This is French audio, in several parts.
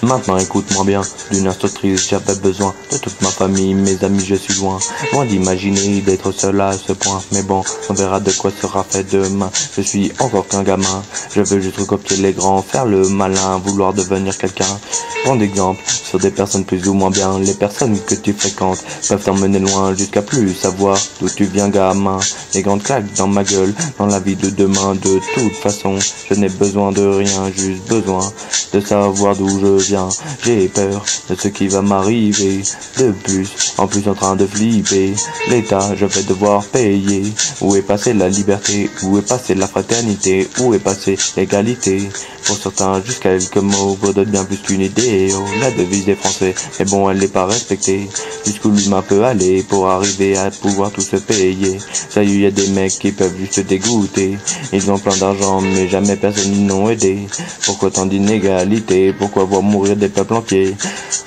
Maintenant écoute-moi bien, d'une instructrice j'avais besoin, de toute ma famille, mes amis je suis loin d'imaginer d'être seul à ce point, mais bon, on verra de quoi sera fait demain, je suis encore qu'un gamin, je veux juste recopier les grands, faire le malin, vouloir devenir quelqu'un, prendre exemple sur des personnes plus ou moins bien, les personnes que tu fréquentes peuvent t'emmener loin jusqu'à plus savoir d'où tu viens gamin, les grandes claques dans ma gueule, dans la vie de demain, de toute façon, je n'ai besoin de rien, juste besoin de savoir d'où je viens. J'ai peur de ce qui va m'arriver. De plus, en plus en train de flipper. L'État, je vais devoir payer. Où est passée la liberté? Où est passée la fraternité? Où est passée l'égalité? Pour certains, juste quelques mots vaudrait bien plus qu'une idée. Oh, la devise des Français, mais bon, elle n'est pas respectée. Jusqu'où l'humain peut aller pour arriver à pouvoir tout se payer. Ça y est, y a des mecs qui peuvent juste dégoûter. Ils ont plein d'argent, mais jamais personne ils n'ont aidé. Pourquoi tant d'inégalité? Pourquoi voir mourir des peuples entiers?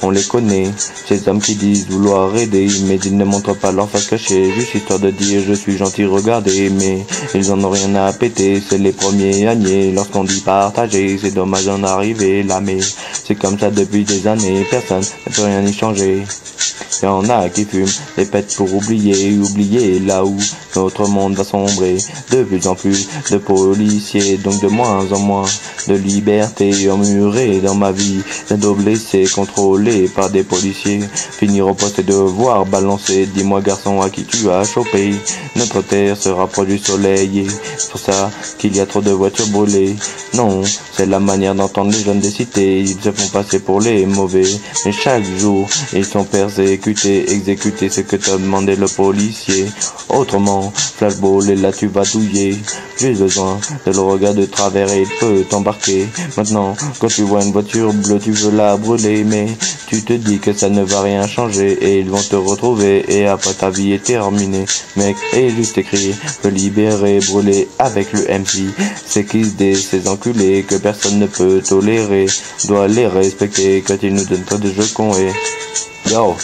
On les connaît, ces hommes qui disent vouloir aider, mais ils ne montrent pas leur face cachée, juste histoire de dire je suis gentil, regardez, mais ils en ont rien à péter, c'est les premiers à nier, lorsqu'on dit partager, c'est dommage d'en arriver là, mais c'est comme ça depuis des années, personne ne peut rien y changer. Y'en a qui fument des pètes pour oublier là où notre monde va sombrer. De plus en plus de policiers, donc de moins en moins de liberté emmurée dans ma vie. D'ados blessés, contrôlés par des policiers. Finir au poste et devoir balancer. Dis-moi garçon à qui tu as chopé. Notre terre se rapproche du soleil. C'est pour ça qu'il y a trop de voitures brûlées. Non, c'est la manière d'entendre les jeunes des cités. Ils se font passer pour les mauvais. Mais chaque jour, ils sont persécutés, exécutés ce que t'a demandé le policier. Autrement, flashball et là tu vas douiller. J'ai besoin de le regard de travers et il peut t'embarquer. Maintenant, quand tu vois une voiture bleue, tu veux la brûler, mais tu te dis que ça ne va rien changer et ils vont te retrouver et après ta vie est terminée. Mec, et juste écrit, peut libérer, brûler avec le MC. C'est XD, ces enculés que personne ne peut tolérer. Doit les respecter quand ils nous donnent pas de jeux con et... Yo!